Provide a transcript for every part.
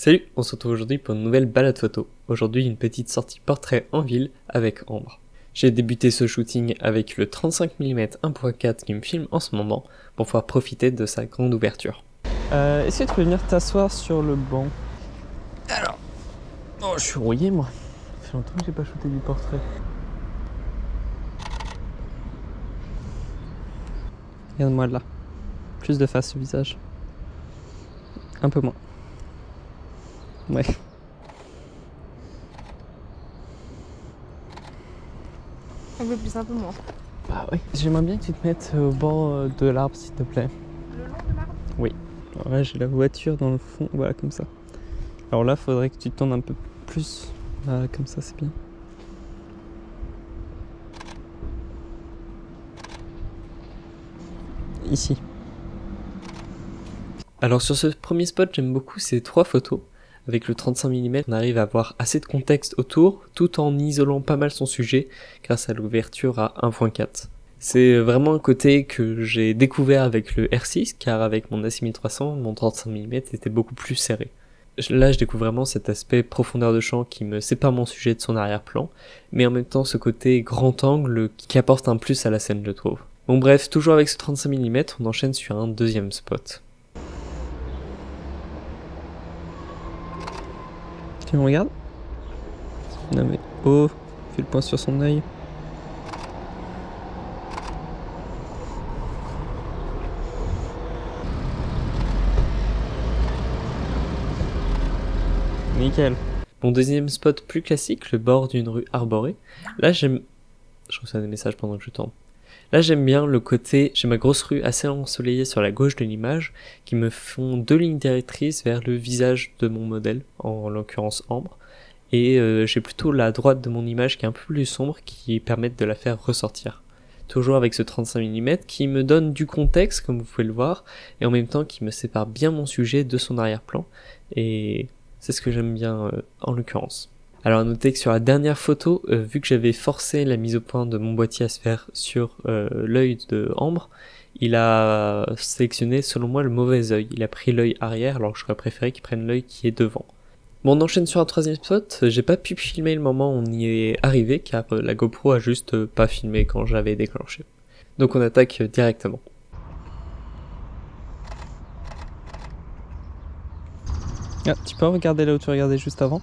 Salut, on se retrouve aujourd'hui pour une nouvelle balade photo. Aujourd'hui une petite sortie portrait en ville avec Ambre. J'ai débuté ce shooting avec le 35 mm 1.4 qui me filme en ce moment pour pouvoir profiter de sa grande ouverture. Est-ce que tu peux venir t'asseoir sur le banc? Alors, oh, je suis rouillé moi. Ça fait longtemps que j'ai pas shooté du portrait. Regarde-moi là. Plus de face au visage. Un peu moins. Ouais. Un peu plus, un peu moins. Bah oui. J'aimerais bien que tu te mettes au bord de l'arbre s'il te plaît. Le long de l'arbre? Oui. Alors là j'ai la voiture dans le fond, voilà comme ça. Alors là faudrait que tu te tournes un peu plus. Voilà, comme ça c'est bien. Ici. Alors sur ce premier spot j'aime beaucoup ces trois photos. Avec le 35 mm, on arrive à avoir assez de contexte autour, tout en isolant pas mal son sujet, grâce à l'ouverture à 1.4. C'est vraiment un côté que j'ai découvert avec le R6, car avec mon A6300, mon 35 mm était beaucoup plus serré. Là, je découvre vraiment cet aspect profondeur de champ qui me sépare mon sujet de son arrière-plan, mais en même temps ce côté grand angle qui apporte un plus à la scène, je trouve. Bon bref, toujours avec ce 35 mm, on enchaîne sur un deuxième spot. Tu me regardes? Non mais, oh, fais le point sur son œil. Nickel. Mon deuxième spot plus classique, le bord d'une rue arborée. Là j'aime... Je reçois des messages pendant que je tourne. Là j'aime bien le côté, j'ai ma grosse rue assez ensoleillée sur la gauche de l'image, qui me font deux lignes directrices vers le visage de mon modèle, en l'occurrence Ambre. Et j'ai plutôt la droite de mon image qui est un peu plus sombre, qui permettent de la faire ressortir. Toujours avec ce 35 mm qui me donne du contexte, comme vous pouvez le voir, et en même temps qui me sépare bien mon sujet de son arrière-plan. Et c'est ce que j'aime bien en l'occurrence. Alors à noter que sur la dernière photo, vu que j'avais forcé la mise au point de mon boîtier à se faire sur l'œil de Ambre, il a sélectionné selon moi le mauvais œil. Il a pris l'œil arrière alors que j'aurais préféré qu'il prenne l'œil qui est devant. Bon, on enchaîne sur un troisième spot. J'ai pas pu filmer le moment où on y est arrivé car la GoPro a juste pas filmé quand j'avais déclenché. Donc on attaque directement. Ah, tu peux regarder là où tu regardais juste avant?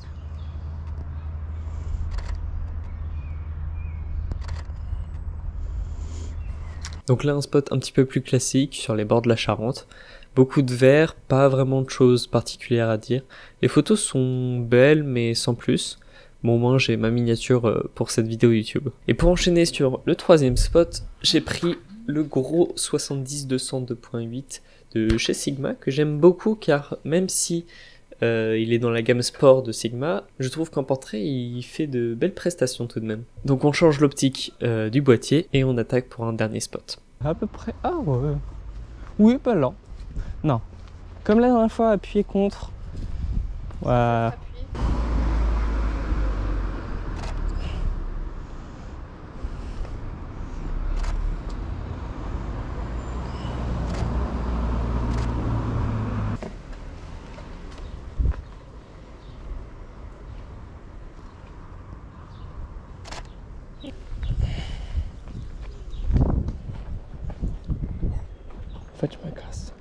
Donc là un spot un petit peu plus classique sur les bords de la Charente. Beaucoup de verre, pas vraiment de choses particulières à dire. Les photos sont belles mais sans plus. Bon, au moins j'ai ma miniature pour cette vidéo YouTube. Et pour enchaîner sur le troisième spot, j'ai pris le gros 70-200 2.8 de chez Sigma que j'aime beaucoup car même si il est dans la gamme sport de Sigma, je trouve qu'en portrait il fait de belles prestations tout de même. Donc on change l'optique du boîtier et on attaque pour un dernier spot. À peu près, ah ouais, oui pas lent. Non, comme la dernière fois, appuyer contre. Voilà. En fait, je me casse.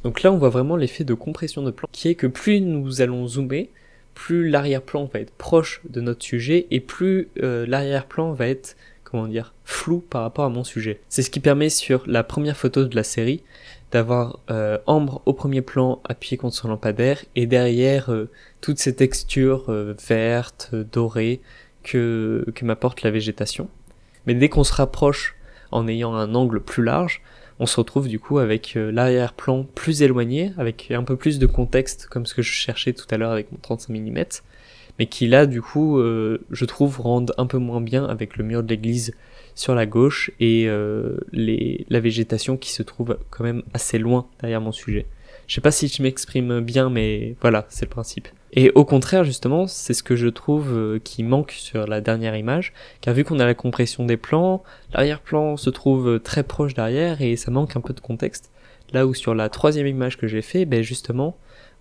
Donc là on voit vraiment l'effet de compression de plan qui est que plus nous allons zoomer, plus l'arrière-plan va être proche de notre sujet et plus l'arrière-plan va être, comment dire, flou par rapport à mon sujet. C'est ce qui permet sur la première photo de la série d'avoir Ambre au premier plan appuyé contre son lampadaire et derrière toutes ces textures vertes, dorées que m'apporte la végétation. Mais dès qu'on se rapproche en ayant un angle plus large, on se retrouve du coup avec l'arrière-plan plus éloigné, avec un peu plus de contexte, comme ce que je cherchais tout à l'heure avec mon 35 mm, mais qui là du coup, je trouve, rendent un peu moins bien avec le mur de l'église sur la gauche et la végétation qui se trouve quand même assez loin derrière mon sujet. Je sais pas si je m'exprime bien, mais voilà, c'est le principe. Et au contraire, justement, c'est ce que je trouve qui manque sur la dernière image, car vu qu'on a la compression des plans, l'arrière-plan se trouve très proche derrière et ça manque un peu de contexte. Là où sur la troisième image que j'ai fait, ben justement,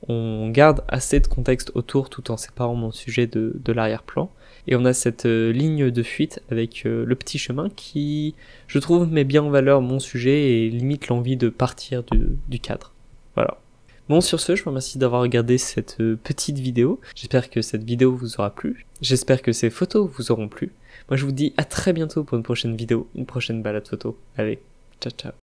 on garde assez de contexte autour tout en séparant mon sujet de l'arrière-plan. Et on a cette ligne de fuite avec le petit chemin qui, je trouve, met bien en valeur mon sujet et limite l'envie de partir du cadre. Voilà. Bon, sur ce, je vous remercie d'avoir regardé cette petite vidéo. J'espère que cette vidéo vous aura plu. J'espère que ces photos vous auront plu. Moi, je vous dis à très bientôt pour une prochaine vidéo, une prochaine balade photo. Allez, ciao ciao.